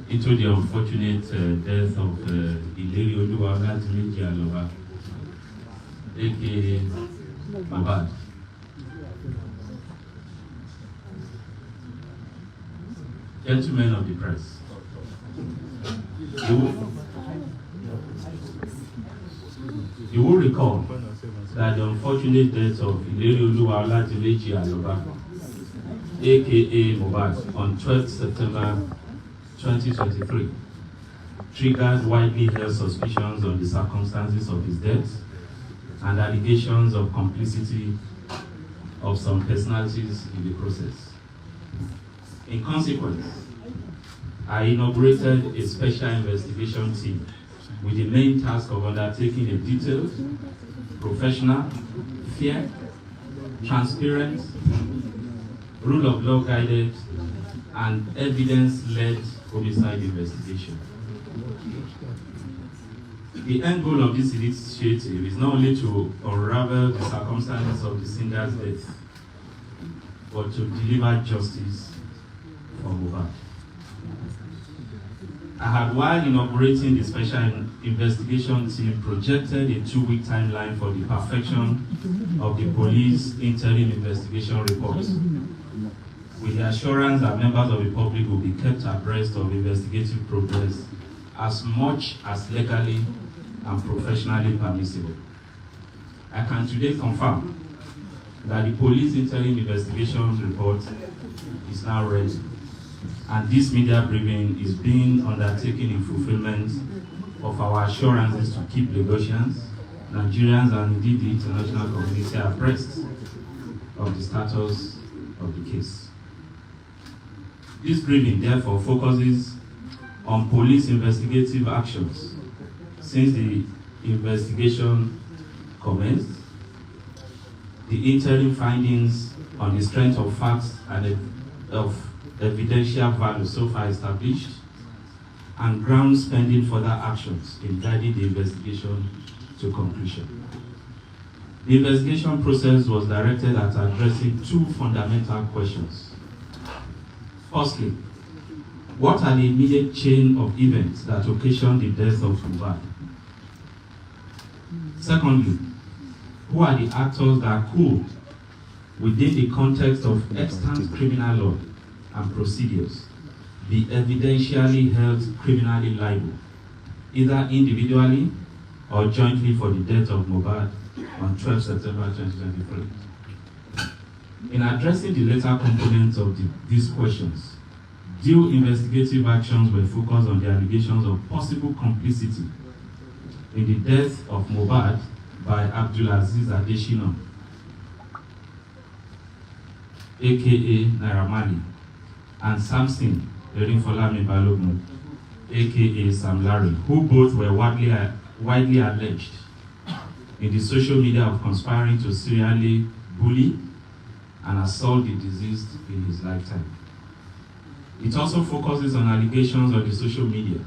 into the unfortunate death of Ileri Oluwalatimeji Aloba, aka Mohbad. Gentlemen of the press, you will recall that the unfortunate death of Ileri Oluwalatimeji Aloba, aka Mohbad, on 12th September 2023 triggered widely held suspicions on the circumstances of his death and allegations of complicity of some personalities in the process. In consequence, I inaugurated a special investigation team with the main task of undertaking a detailed, professional, fair, transparent, rule of law guided, and evidence-led homicide investigation. The end goal of this initiative is not only to unravel the circumstances of the singer's death, but to deliver justice for Mohbad. I had, while inaugurating the special investigation team, projected a 2-week timeline for the perfection of the police interim investigation report, with the assurance that members of the public will be kept abreast of investigative progress as much as legally and professionally permissible. I can today confirm that the police interim investigation report is now ready, and this media briefing is being undertaken in fulfillment of our assurances to keep Lagosians, Nigerians, and indeed the international community abreast of the status of the case. This briefing therefore focuses on police investigative actions since the investigation commenced, the interim findings on the strength of facts and of evidential value so far established, and grounds pending further actions in guiding the investigation to conclusion. The investigation process was directed at addressing two fundamental questions. Firstly, what are the immediate chain of events that occasioned the death of Mohbad? Secondly, who are the actors that could, within the context of extant criminal law and procedures, be evidentially held criminally liable, either individually or jointly, for the death of Mohbad on 12 September 2023. In addressing the latter components of these questions, due investigative actions were focused on the allegations of possible complicity in the death of Mohbad by Abdulaziz Adeshina, aka Naira Marley, and Samson Erinfolami Balogun, aka Sam Larry, who both were widely alleged in the social media of conspiring to serially bully and assault the deceased in his lifetime. It also focuses on allegations on the social media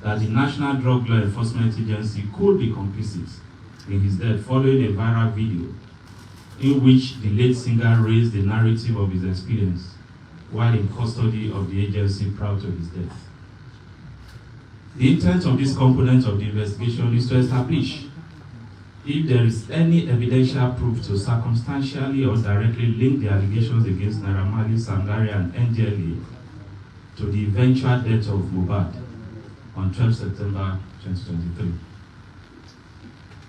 that the National Drug Law Enforcement Agency could be complicit in his death following a viral video in which the late singer raised the narrative of his experience while in custody of the agency prior to his death. The intent of this component of the investigation is to establish if there is any evidential proof to circumstantially or directly link the allegations against Naira Marley, Sam Larry, and NDLA to the eventual death of Mohbad on 12 September 2023.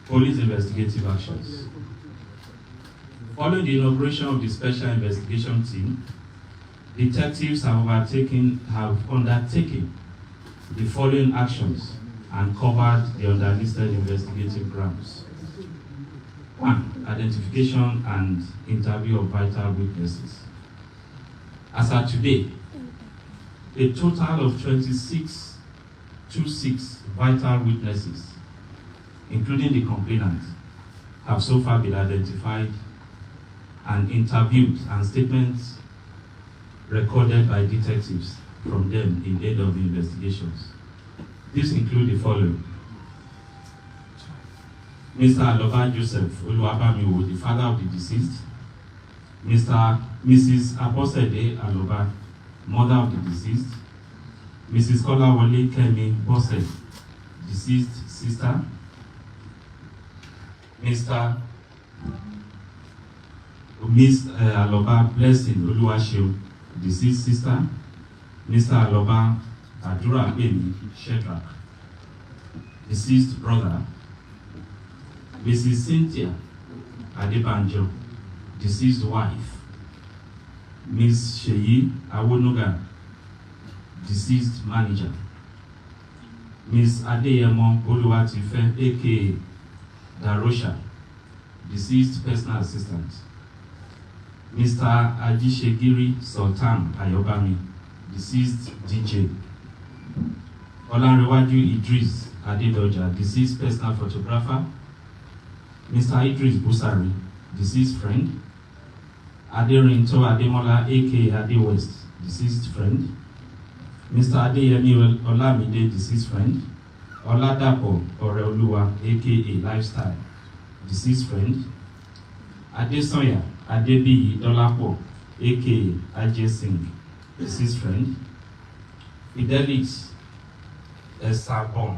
Police investigative actions. Following the inauguration of the special investigation team, detectives have undertaken the following actions and covered the underlisted investigative grounds. 1. Identification and interview of vital witnesses. As at today, a total of 26 vital witnesses, including the complainant, have so far been identified and interviewed, and statements recorded by detectives from them in aid of the investigations. These include the following: Mr. Aloba Joseph Oluwabamiwo, the father of the deceased; Mrs. Abosede Aloba, mother of the deceased; Mrs. Kolawole Kemi Bose, deceased sister. Miss Aloba Blessing Oluwaseo, deceased sister. Mr. Aloba Adura Beni Shedrack, deceased brother. Mrs. Cynthia Adebanjo, deceased wife. Miss Sheyi Awonoga, deceased manager. Miss Adeyemo Oluwatife, aka Darosha, deceased personal assistant. Mr. Ajishegiri Sultan Ayobami, deceased DJ. Olanrewaju Idris Adedoja, deceased personal photographer. Mr. Idris Busari, deceased friend. Aderinto Ademola, aka Ade West, deceased friend. Mr. Adeyemi Olamide, deceased friend. Oladapo Oreoluwa, aka Lifestyle, deceased friend. Adesoya Adebiyi Dolapo, aka Ajay Singh, deceased friend. Fidelix Esabon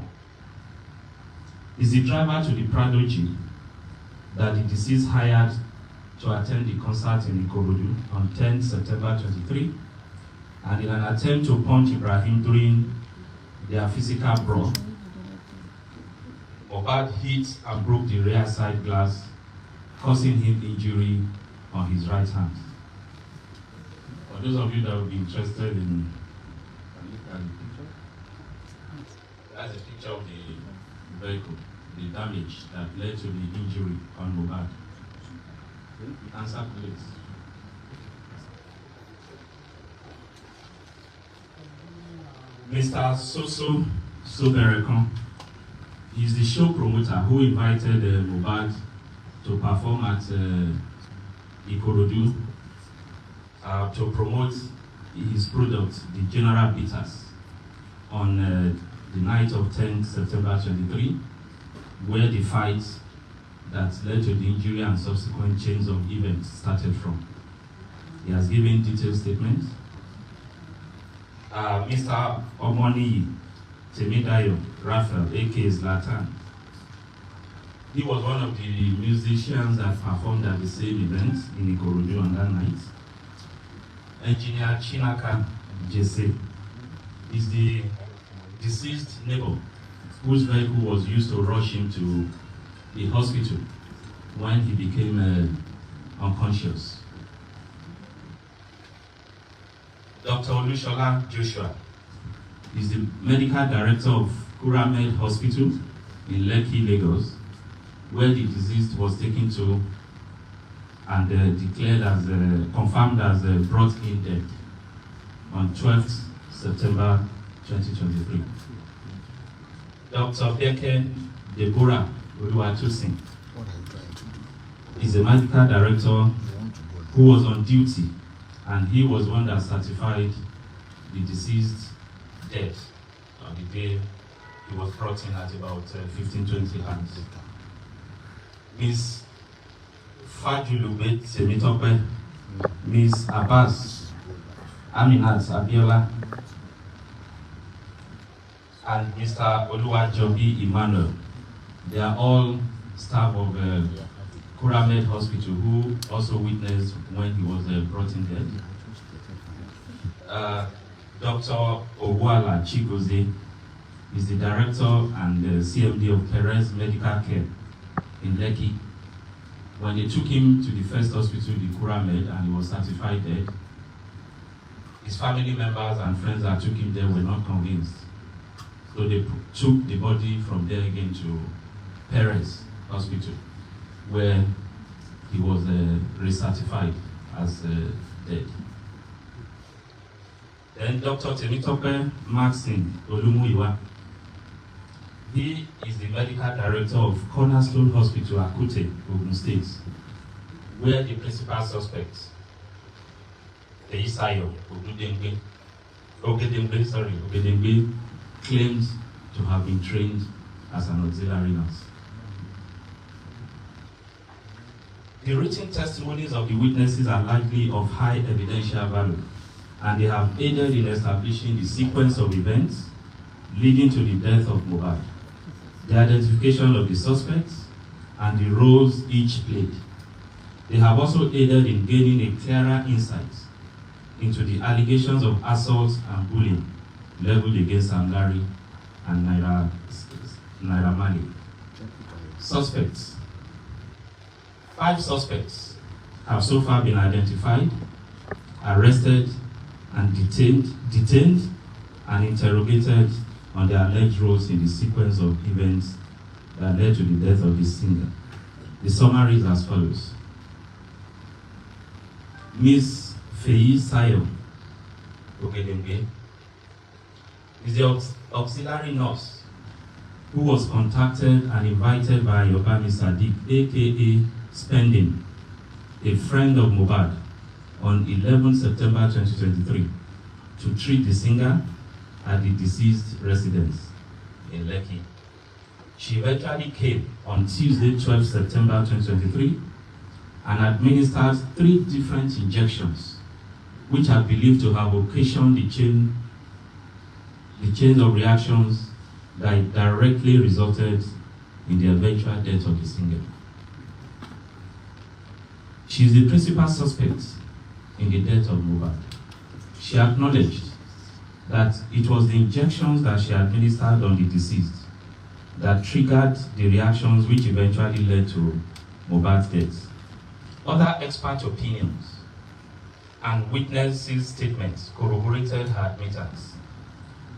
is the driver to the Prado Jeep that the deceased hired to attend the concert in Ikorodu on 10 September 23, and in an attempt to punch Ibrahim during their physical brawl, Mohbad hit and broke the rear side glass, causing him injury on his right hand. For those of you that would be interested in, that's a picture of the vehicle, the damage that led to the injury on Mohbad. Answer please. Mr. Soso Soberekon is the show promoter who invited Mohbad to perform at Ikorodu to promote his product, the General Bitters, on the night of 10 September 23, where the fight that led to the injury and subsequent chains of events started from. He has given detailed statements. Mr. Omoni Temidayo Raphael, aka Zlatan, he was one of the musicians that performed at the same event in Ikorodu on that night. Engineer Chinaka Jesse is the deceased neighbor whose vehicle was used to rush him to the hospital when he became unconscious. Dr. Olushola Joshua is the medical director of Kuramed Hospital in Lekki, Lagos, where the deceased was taken to and declared as confirmed as brought in dead on 12th September 2023. Dr. Beke Deborah Oluwatosin is a medical director who was on duty, and he was one that certified the deceased dead on the day he was brought in at about 15-20 hands. Ms. Fajulube Semitope, Ms. Abbas Aminat Abiola, and Mr. Oluwajobi Emmanuel. They are all staff of Kuramed Hospital who also witnessed when he was brought in dead. Dr. Owala Chigoze is the director and CMD of Perez Medical Care in Lekki. When they took him to the first hospital, the Kuramed, and he was certified dead, his family members and friends that took him there were not convinced. So they took the body from there again to Perez Hospital, where he was recertified as dead. Then Dr. Temitope Maxine Olumuyiwa, he is the medical director of Cornerstone Hospital, Akute, Ogun State, where the principal suspect, Teisayo Ogedengbe, claimed to have been trained as an auxiliary nurse. The written testimonies of the witnesses are likely of high evidential value and they have aided in establishing the sequence of events leading to the death of Mohbad, the identification of the suspects, and the roles each played. They have also aided in gaining a clearer insight into the allegations of assault and bullying leveled against Sam Larry and Naira Marley. Suspects. 5 suspects have so far been identified, arrested, and detained and interrogated on their alleged roles in the sequence of events that led to the death of the singer. The summary is as follows. Ms. Feyi Sayo Ogedengbe is the auxiliary nurse who was contacted and invited by Yobami Sadiq, aka Spending, a friend of Mohbad, on 11 September 2023 to treat the singer at the deceased residence in Lekki. She eventually came on Tuesday, 12 September 2023 and administered 3 different injections, which are believed to have occasioned the chain of reactions that directly resulted in the eventual death of the singer. She is the principal suspect in the death of Mohbad. She acknowledged that it was the injections that she administered on the deceased that triggered the reactions which eventually led to Mohbad's death. Other expert opinions and witnesses' statements corroborated her admittance.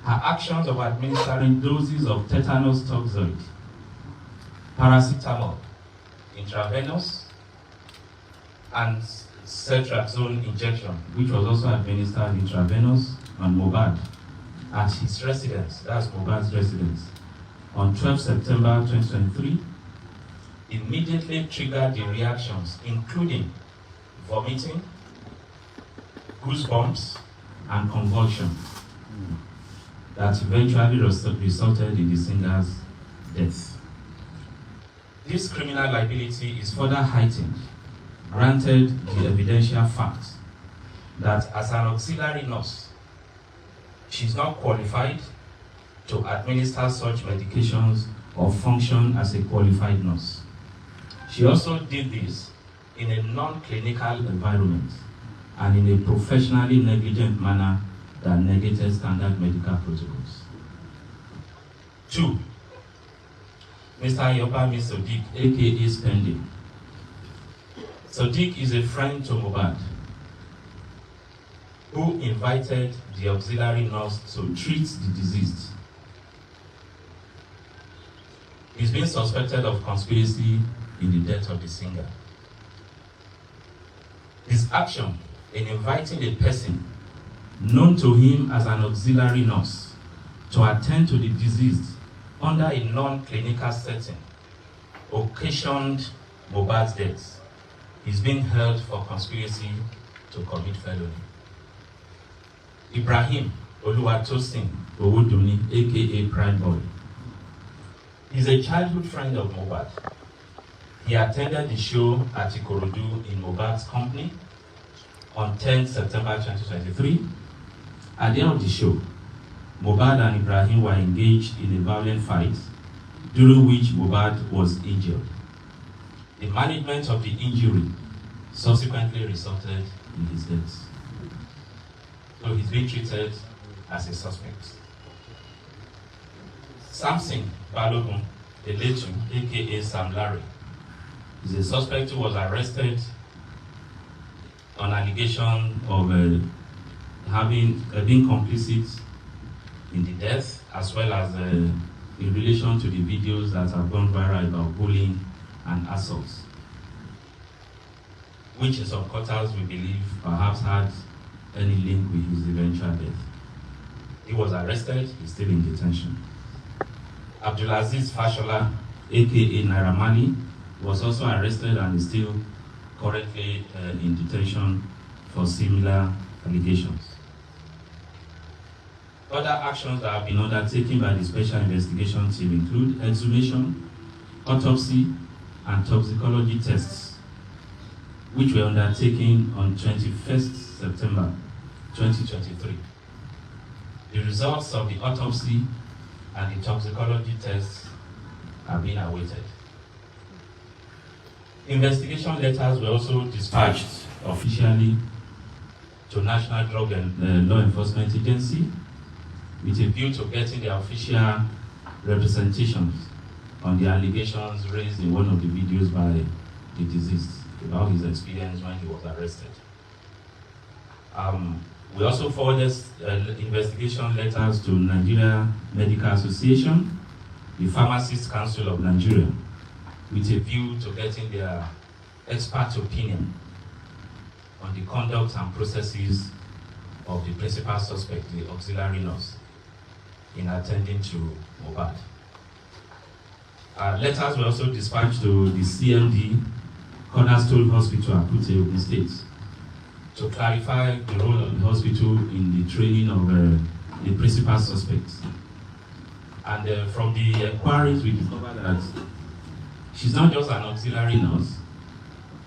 Her actions of administering doses of tetanus toxoid, paracetamol, intravenous, and ceftriaxone injection, which was also administered intravenous on Mohbad at his residence, that's Mohbad's residence, on 12 September 2023, immediately triggered the reactions, including vomiting, goosebumps, and convulsion, that eventually resulted in the singer's death. This criminal liability is further heightened, granted the evidential fact that as an auxiliary nurse, she is not qualified to administer such medications or function as a qualified nurse. She also did this in a non-clinical environment and in a professionally negligent manner that negated standard medical protocols. 2. Mr. Yobami Sadiq, aka Spending. Sadiq is a friend to Mohbad who invited the auxiliary nurse to treat the deceased. He's been suspected of conspiracy in the death of the singer. His action in inviting a person known to him as an auxiliary nurse to attend to the deceased under a non-clinical setting occasioned Mohbad's death. He's been held for conspiracy to commit felony. Ibrahim Oluwatosin Owoduni, aka Prime Boy, is a childhood friend of Mohbad. He attended the show at Ikorodu in Mohbad's company on 10 September 2023. At the end of the show, Mohbad and Ibrahim were engaged in a violent fight during which Mohbad was injured. The management of the injury subsequently resulted in his death. So he's being treated as a suspect. Samson Balogun Eletu, aka Sam Larry, is a suspect who was arrested on allegation of being complicit in the death, as well as in relation to the videos that have gone viral about bullying and assaults, which in some quarters we believe perhaps had any link with his eventual death. He was arrested, he's still in detention. Abdulaziz Fashola, aka Naira Marley, was also arrested and is still currently in detention for similar allegations. Other actions that have been undertaken by the Special Investigation Team include exhumation, autopsy, and toxicology tests, which were undertaken on 21st September 2023. The results of the autopsy and the toxicology tests are being awaited. Investigation letters were also dispatched officially to National Drug and Law Enforcement Agency with a view to getting the official representations on the allegations raised in one of the videos by the deceased about his experience when he was arrested. We also forwarded investigation letters to Nigeria Medical Association, the Pharmacists Council of Nigeria, with a view to getting their expert opinion on the conduct and processes of the principal suspect, the auxiliary nurse, in attending to Mohbad. Letters were also dispatched to the CMD, Cornerstone Hospital, Akute, Ogun State, to clarify the role of the hospital in the training of the principal suspects. And from the inquiries, we discovered that she's not just an auxiliary nurse.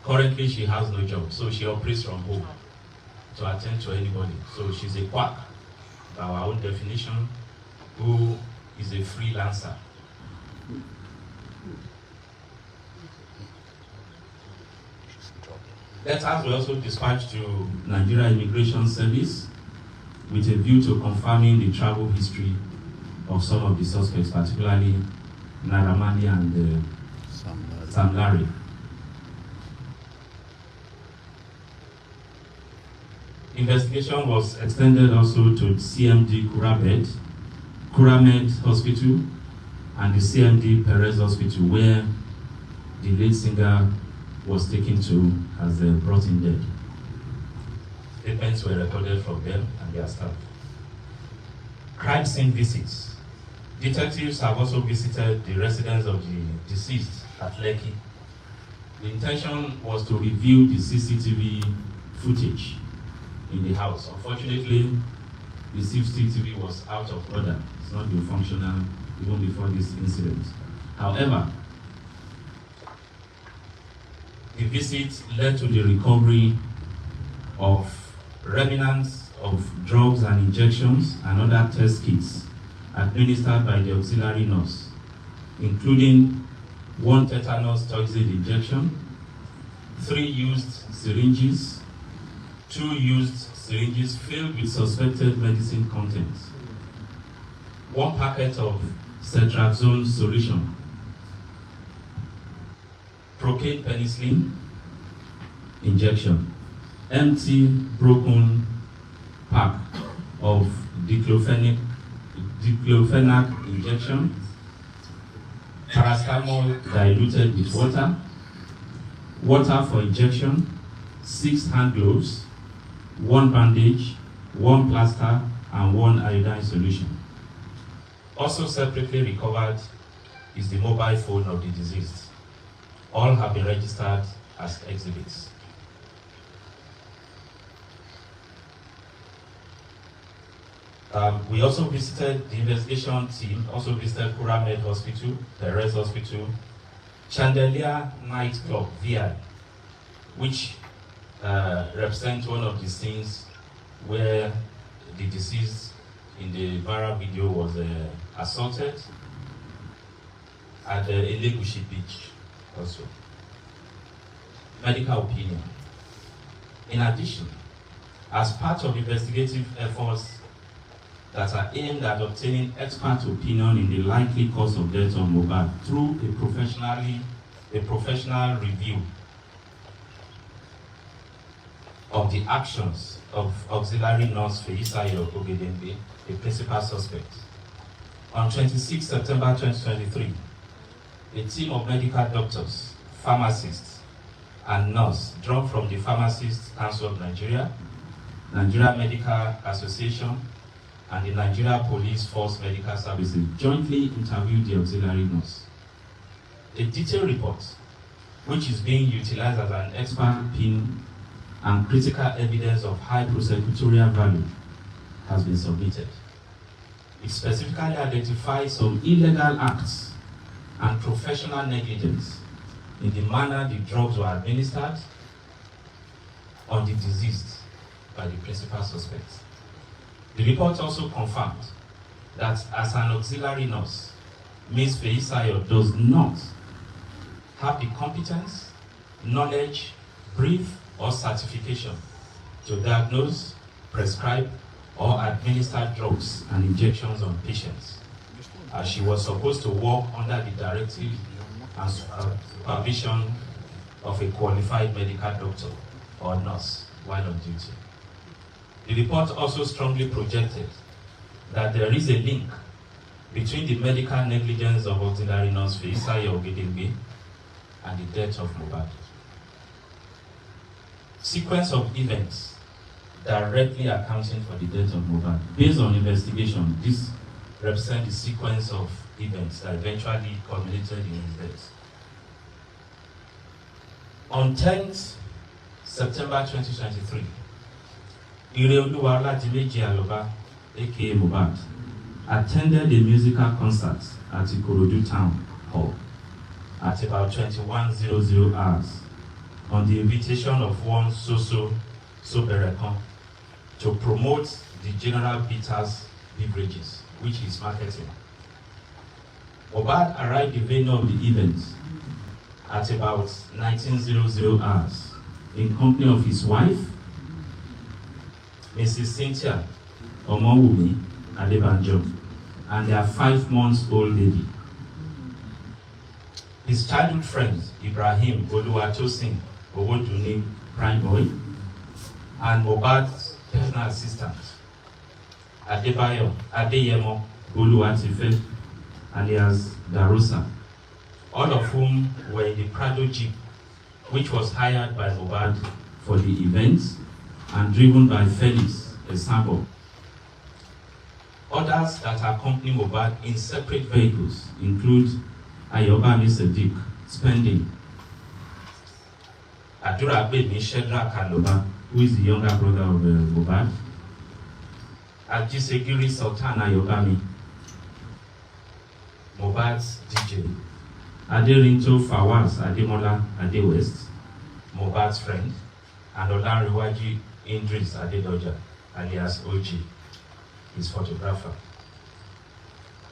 Currently, she has no job, so she operates from home to attend to anybody. So she's a quack, by our own definition, who is a freelancer. Letters were also dispatched to Nigeria Immigration Service with a view to confirming the travel history of some of the suspects, particularly Naramani and Sam Larry. Investigation was extended also to CMD Kuramed Hospital and the CMD Perez Hospital, where the late singer was taken to as brought in dead. Statements were recorded from them and their staff. Crime scene visits. Detectives have also visited the residence of the deceased at Lekki. The intention was to review the CCTV footage in the house. Unfortunately, the CCTV was out of order. It's not been functional even before this incident. However, the visit led to the recovery of remnants of drugs and injections and other test kits administered by the auxiliary nurse, including 1 tetanus toxin injection, 3 used syringes, 2 used syringes filled with suspected medicine contents, 1 packet of cetrazone solution, procaine penicillin injection, empty broken pack of diclofenac injection, paracetamol diluted with water, water for injection, 6 hand gloves, 1 bandage, 1 plaster, and 1 iodine solution. Also separately recovered is the mobile phone of the deceased. All have been registered as exhibits. We also visited, the investigation team also visited Kuramed Hospital, Perez Hospital, Chandelier Nightclub, VI, which represents one of the scenes where the deceased in the viral video was assaulted at the Elegushi Beach also. Medical opinion. In addition, as part of investigative efforts that are aimed at obtaining expert opinion in the likely cause of death on Mohbad through a professional review of the actions of auxiliary nurse Feyisayo Ogedengbe, the principal suspect. On 26 September 2023, a team of medical doctors, pharmacists, and nurses drawn from the Pharmacists Council of Nigeria, Nigeria Medical Association, and the Nigeria Police Force Medical Services jointly interviewed the auxiliary nurse. A detailed report, which is being utilized as an expert opinion and critical evidence of high prosecutorial value, has been submitted. It specifically identifies some illegal acts and professional negligence in the manner the drugs were administered on the deceased, by the principal suspects. The report also confirmed that as an auxiliary nurse, Ms. Feisayo does not have the competence, knowledge, brief, or certification to diagnose, prescribe, or administer drugs and injections on patients, as she was supposed to work under the directive and supervision of a qualified medical doctor or nurse while on duty. The report also strongly projected that there is a link between the medical negligence of auxiliary nurse Feisayo Ogedengbe and the death of Mohbad. Sequence of events directly accounting for the death of Mohbad. Based on investigation, this represents the sequence of events that eventually culminated in his death. On 10th September 2023, Ireoluwa Oladimeji Aloba, aka Mohbad, attended a musical concert at Ikorodu Town Hall at about 21:00 hours on the invitation of one Soso Soberekon to promote the General Bitters beverages, which is marketing. Mohbad arrived the venue of the event at about 19:00 hours in company of his wife, Mrs. Cynthia Omowumi Adebanjo, and their 5-month-old baby. His childhood friends, Ibrahim Oluwatosin Owodunni Prime Boy, and Mohbad's personal assistant, Adeyemo Oluwatife, alias Darosa, all of whom were in the Prado Jeep, which was hired by Mohbad for the events and driven by Felix Esabo. Others that accompany Mohbad in separate vehicles include Ayobami Sadiq, Spending, Adurabemi Shedra Kaloba, who is the younger brother of Mohbad, Ajisegiri Sultan Ayobami, Mohbad's DJ, Aderinto Fawaz Ademola Adewest, Mohbad's friend, and Olanrewaju Idris Adedoja, alias OG, his photographer.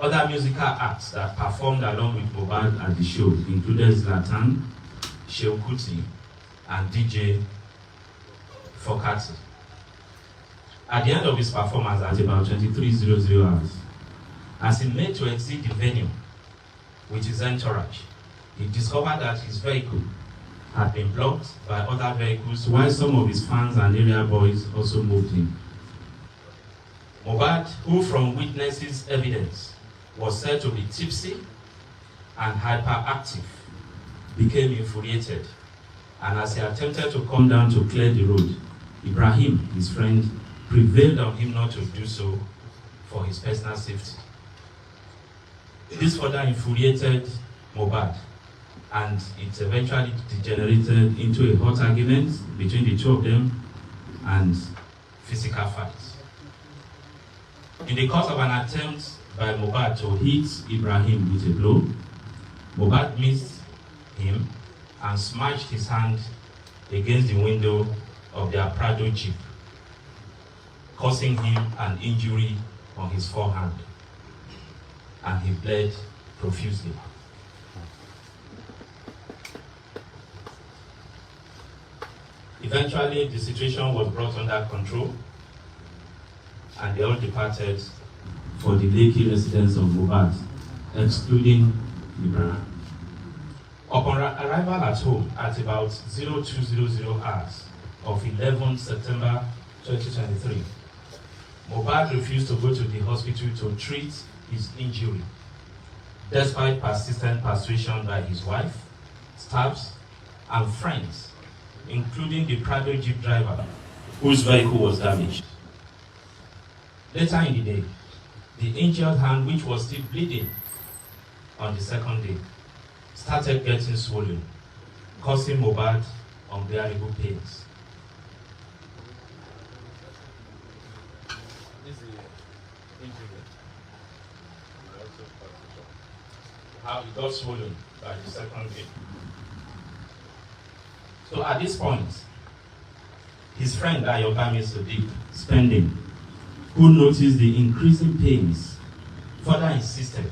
Other musical acts that performed along with Mohbad at the show included Zlatan, Shehu Kuti, and DJ Fokati. At the end of his performance at about 23:00 hours, as he made to exit the venue with his entourage, he discovered that his vehicle had been blocked by other vehicles, while some of his fans and area boys also moved him. Mohbad, who from witnesses' evidence was said to be tipsy and hyperactive, became infuriated, and as he attempted to come down to clear the road, Ibrahim, his friend, prevailed on him not to do so for his personal safety. This further infuriated Mohbad, and it eventually degenerated into a hot argument between the two of them and physical fights. In the course of an attempt by Mohbad to hit Ibrahim with a blow, Mohbad missed him and smashed his hand against the window of their Prado Jeep, causing him an injury on his forehand, and he bled profusely. Eventually, the situation was brought under control, and they all departed for the Lekki residence of Mohbad, excluding Ibrahim. Upon arrival at home at about 02:00 hours of 11 September 2023, Mohbad refused to go to the hospital to treat his injury, despite persistent persuasion by his wife, staffs, and friends, including the Prado Jeep driver, whose vehicle was damaged. Later in the day, the injured hand, which was still bleeding on the second day, started getting swollen, causing Mohbad unbearable pains. This is the injury. How it got swollen by the second day. So at this point, his friend Ayobami Sadiq Spending, who noticed the increasing pains, further insisted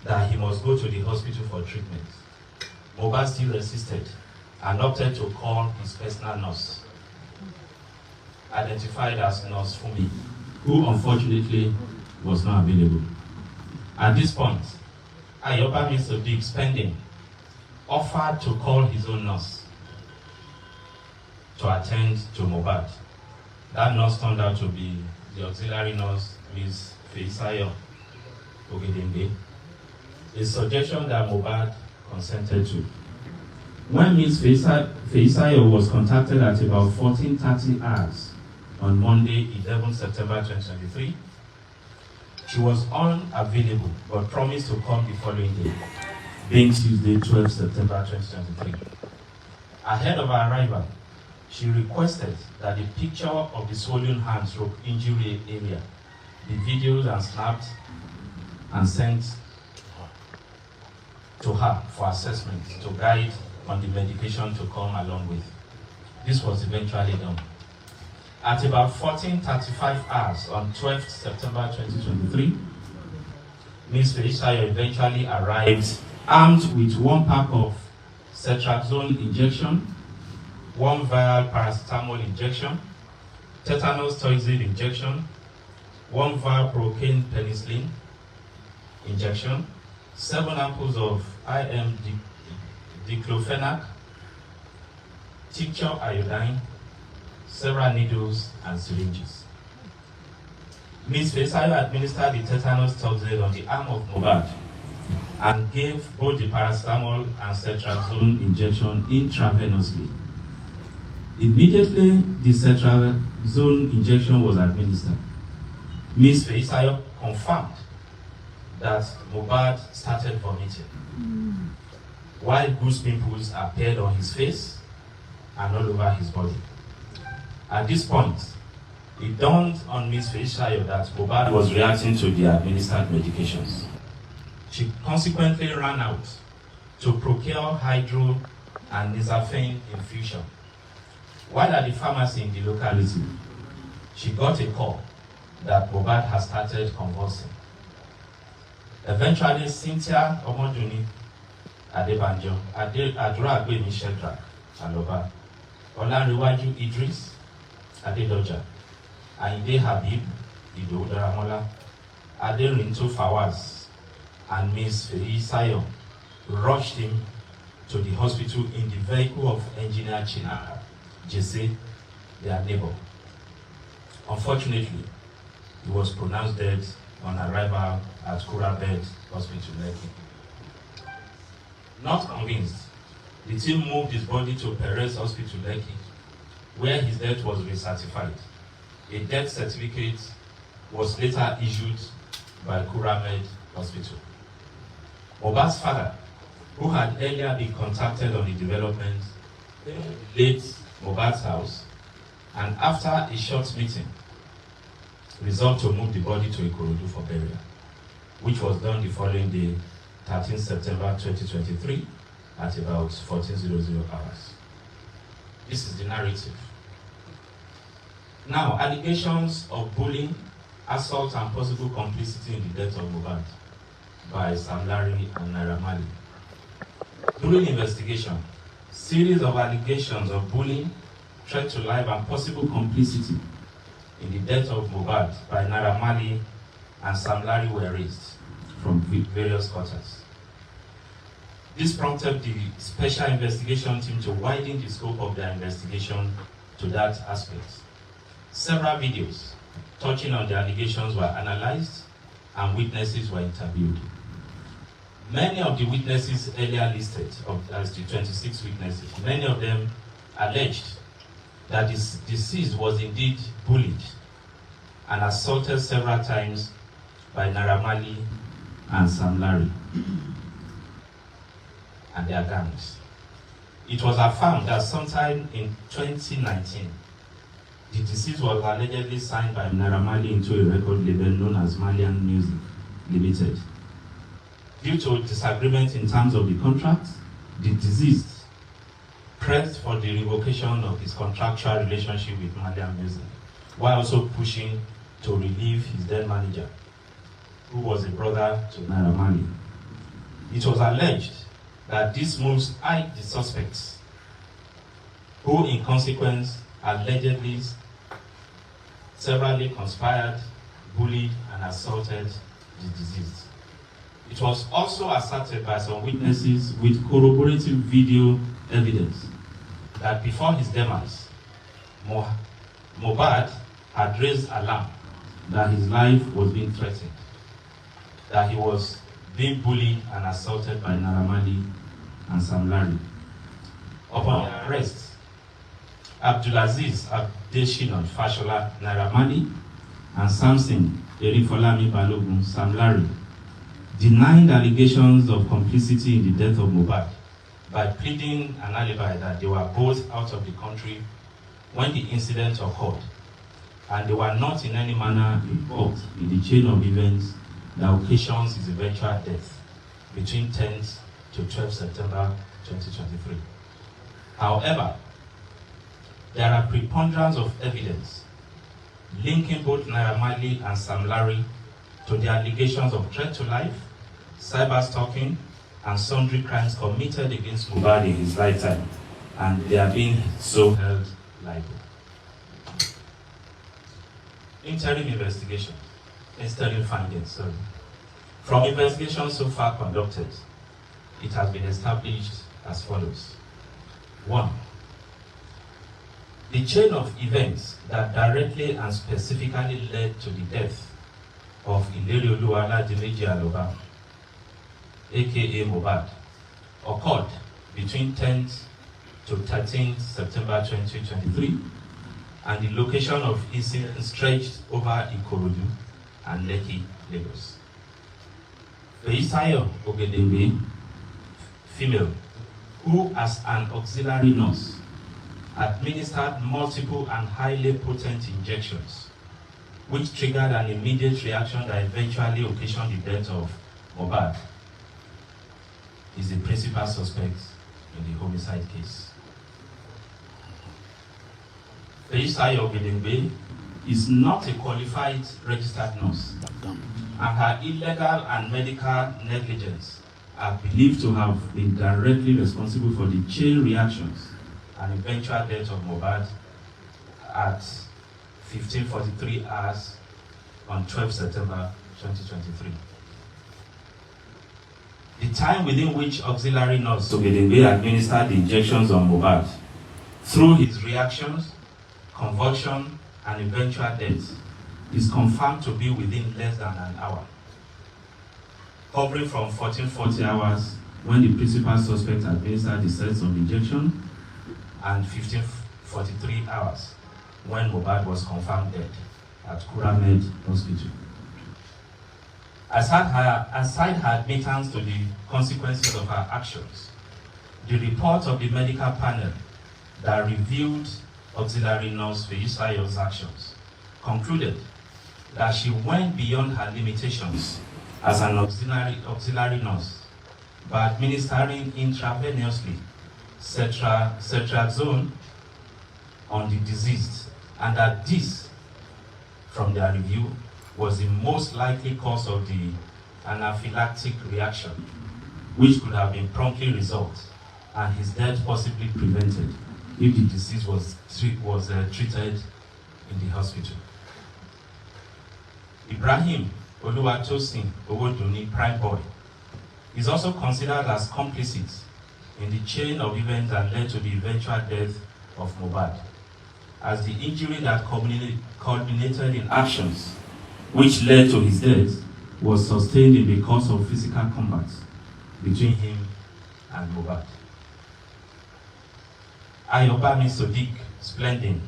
that he must go to the hospital for treatment. Mohbad still resisted and opted to call his personal nurse, identified as Nurse Fumi, who unfortunately was not available. At this point, Ayobami Sadiq Spending offered to call his own nurse to attend to Mohbad. That nurse turned out to be the auxiliary nurse, Ms. Feisayo Ogedengbe, a suggestion that Mohbad consented to. When Ms. Feisayo was contacted at about 14:30 hours on Monday, 11 September 2023, she was unavailable but promised to come the following day, being Tuesday, 12 September 2023. Ahead of her arrival, she requested that the picture of the swollen hand/injury area be videoed and snapped and sent to her for assessment to guide on the medication to come along with. This was eventually done. At about 14:35 hours on 12th September 2023, Ms. Feisayo eventually arrived armed with one pack of cetrazone injection, one vial paracetamol injection, tetanus toxoid injection, one vial procaine penicillin injection, 7 ampoules of IM diclofenac, tincture iodine, several needles and syringes. Ms. Feisayo administered the tetanus toxoid on the arm of Mohbad and gave both the paracetamol and cetrazone injection intravenously. Immediately the cetrazone injection was administered, Ms. Feisayo confirmed that Mohbad started vomiting, while goose pimples appeared on his face and all over his body. At this point, it dawned on Ms. Feisayo that Mohbad was reacting to the administered medications. She consequently ran out to procure hydro and nizafene infusion. While at the pharmacy in the locality, she got a call that Mohbad had started convulsing. Eventually, Cynthia Omoduni Adebanjo, Adura Agbemi Shedrack Aloba, Olanrewaju Idris Adedoja, Ayinde Habib Ido Daramola, Aderinto Fawaz, and Ms. Feisayo rushed him to the hospital in the vehicle of Engineer Chinaka Jesse, their neighbor. Unfortunately, he was pronounced dead on arrival at Kurabed Hospital, Lekki. Not convinced, the team moved his body to Perez Hospital, Lekki, where his death was recertified. A death certificate was later issued by Kuramed Hospital. Mohbad's father, who had earlier been contacted on the development, late Mohbad's house, and after a short meeting, resolved to move the body to Ikorodu for burial, which was done the following day, 13 September 2023, at about 14:00 hours. This is the narrative. Now, allegations of bullying, assault, and possible complicity in the death of Mohbad by Sam Larry and Naira Marley. During investigation, series of allegations of bullying, threat to life, and possible complicity in the death of Mohbad by Naira Marley and Sam Larry were raised from various quarters. This prompted the Special Investigation Team to widen the scope of their investigation to that aspect. Several videos touching on the allegations were analyzed and witnesses were interviewed. Many of the witnesses earlier listed, as the 26 witnesses, many of them alleged that this deceased was indeed bullied and assaulted several times by Naira Marley and Sam Larry and their gangs. It was affirmed that sometime in 2019, the deceased was allegedly signed by Naira Marley into a record label known as Malian Music Limited. Due to disagreement in terms of the contract, the deceased pressed for the revocation of his contractual relationship with Malian Music, while also pushing to relieve his then manager, who was a brother to Naira Marley. It was alleged that these moves eyed the suspects, who in consequence allegedly severally conspired, bullied, and assaulted the deceased. It was also asserted by some witnesses with corroborative video evidence that before his demise, Mohbad had raised alarm that his life was being threatened, that he was being bullied and assaulted by Naira Marley and Sam Larry. Upon their arrest, Abdulaziz Abdeshinon Fashola Naira Marley and Samson Erifolami Balogun Sam Larry denied allegations of complicity in the death of Mohbad by pleading an alibi that they were both out of the country when the incident occurred, and they were not in any manner involved in the chain of events that occasions his eventual death between 10th to 12th September 2023. However, there are preponderance of evidence linking both Naira Marley and Sam Larry to the allegations of threat to life, cyber stalking, and sundry crimes committed against Mohbad in his lifetime, and they are being so held liable. Interim investigation. Interim findings. From investigations so far conducted, it has been established as follows. 1. The chain of events that directly and specifically led to the death of Ilerioluwa Oladimeji Aloba, aka Mohbad, occurred between 10th to 13th September 2023, and the location of incident stretched over Ikorodu and Lekki, Lagos. Feisayo Ogedengbe, female, who as an auxiliary nurse administered multiple and highly potent injections, which triggered an immediate reaction that eventually occasioned the death of Mohbad, is the principal suspect in the homicide case. Feisayo Ogedengbe is not a qualified registered nurse, and her illegal and medical negligence are believed to have been directly responsible for the chain reactions and eventual death of Mohbad at 15:43 hours on 12 September 2023. The time within which auxiliary nurse Ogedengbe administered the injections on Mohbad, through his reactions, convulsion, and eventual death, is confirmed to be within less than an hour, covering from 1440 hours when the principal suspect administered the sets of injection and 1543 hours when Mohbad was confirmed dead at Kura Med Hospital. Aside her admittance to the consequences of her actions, the report of the medical panel that reviewed auxiliary nurse Feisayo's actions concluded that she went beyond her limitations as an auxiliary nurse by administering intravenously cetrazone on the deceased, and that this, from their review, was the most likely cause of the anaphylactic reaction, which could have been promptly resolved and his death possibly prevented if the disease was treated in the hospital. Ibrahim Oluwatosin Owodunni Prime Boy is also considered as complicit in the chain of events that led to the eventual death of Mohbad, as the injury that culminated in actions which led to his death was sustained in the course of physical combat between him and Mohbad. Ayobami Sodiq Splendin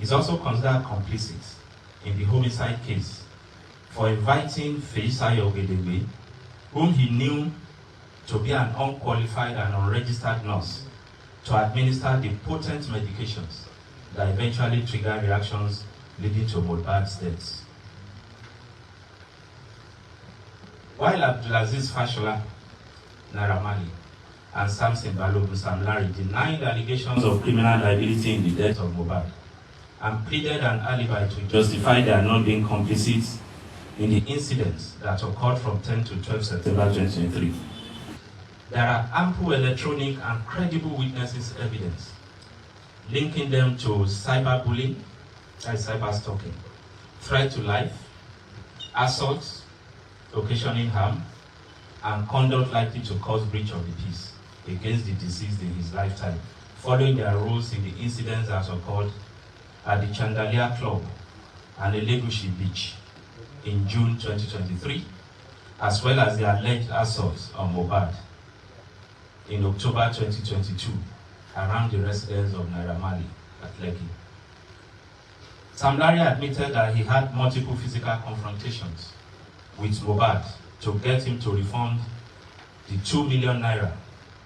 is also considered complicit in the homicide case for inviting Feisayo Ogedengbe, whom he knew to be an unqualified and unregistered nurse, to administer the potent medications that eventually triggered reactions leading to Mohbad's death. While Abdulaziz Fashola Naira Marley and Samson Balogun Sam Larry denied allegations of criminal liability in the death of Mohbad and pleaded an alibi to justify their not being complicit in the incidents that occurred from 10 to 12 September 2023. There are ample electronic and credible witnesses evidence linking them to cyberbullying, cyber stalking, threat to life, assault, occasioning harm, and conduct likely to cause breach of the peace against the deceased in his lifetime, following their roles in the incidents that occurred at the Chandelier Club and Elegushi Beach in June 2023, as well as the alleged assaults on Mohbad in October 2022 around the residence of Naira Marley at Lekki. Sam Larry admitted that he had multiple physical confrontations with Mohbad to get him to refund the 2 million naira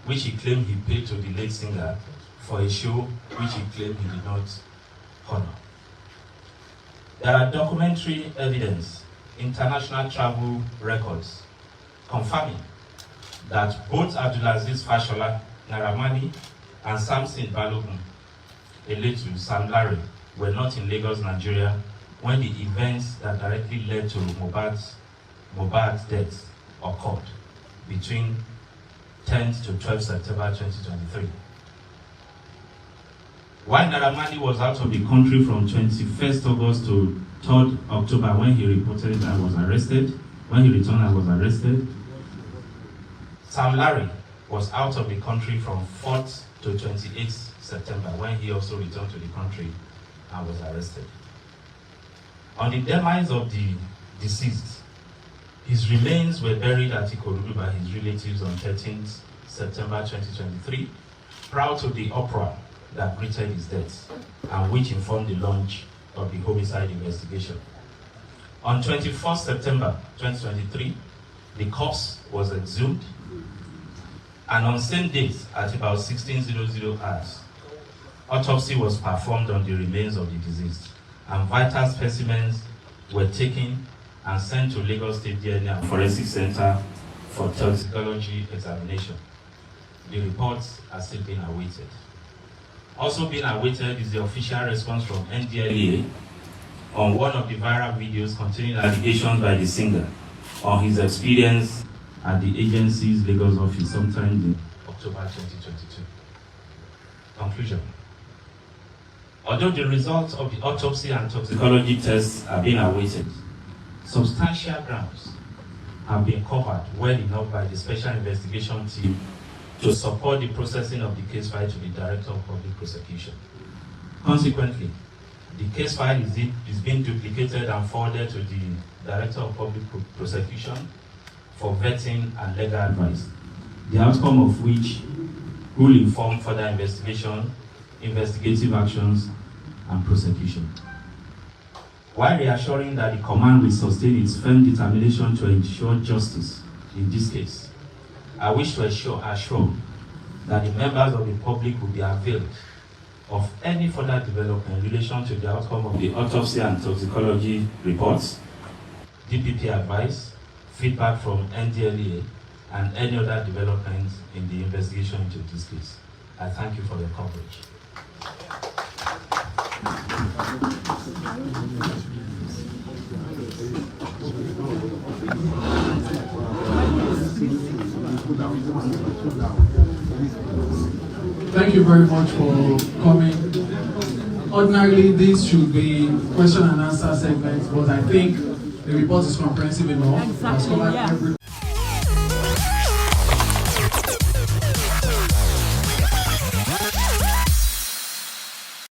which he claimed he paid to the late singer for a show which he claimed he did not honor. There are documentary evidence, international travel records, confirming that both Abdulaziz Fashola, Naira Marley, and Samson Balogun, a late Sam Larry, were not in Lagos, Nigeria, when the events that directly led to Mohbad's death occurred between 10th to 12th September 2023. While Naira Marley was out of the country from 21st August to 3rd October when he reported and was arrested, when he returned and was arrested, Sam Larry was out of the country from 4th to 28th September when he also returned to the country and was arrested. On the demise of the deceased, his remains were buried at Ikorodu by his relatives on 13th September 2023, prior to the uproar that greeted his death and which informed the launch of the homicide investigation. On 21st September 2023, the corpse was exhumed, and on same date at about 16:00 hours, autopsy was performed on the remains of the deceased, and vital specimens were taken and sent to Lagos State DNA and Forensic Center for toxicology examination. The reports are still being awaited. Also being awaited is the official response from NDLEA on one of the viral videos containing allegations by the singer on his experience at the agency's Lagos office sometime in October 2022. Conclusion. Although the results of the autopsy and toxicology tests are being awaited, substantial grounds have been covered well enough by the Special Investigation Team to support the processing of the case file to the Director of Public Prosecution. Consequently, the case file is being duplicated and forwarded to the Director of Public Prosecution for vetting and legal advice, the outcome of which will inform further investigation, investigative actions, and prosecution. While reassuring that the command will sustain its firm determination to ensure justice in this case, I wish to assure that the members of the public will be availed of any further development in relation to the outcome of the autopsy and toxicology reports, DPP advice, feedback from NDLEA, and any other developments in the investigation into this case. I thank you for your coverage. Thank you very much for coming. Ordinarily, this should be question and answer segment, but I think the report is comprehensive enough. Exactly, yeah.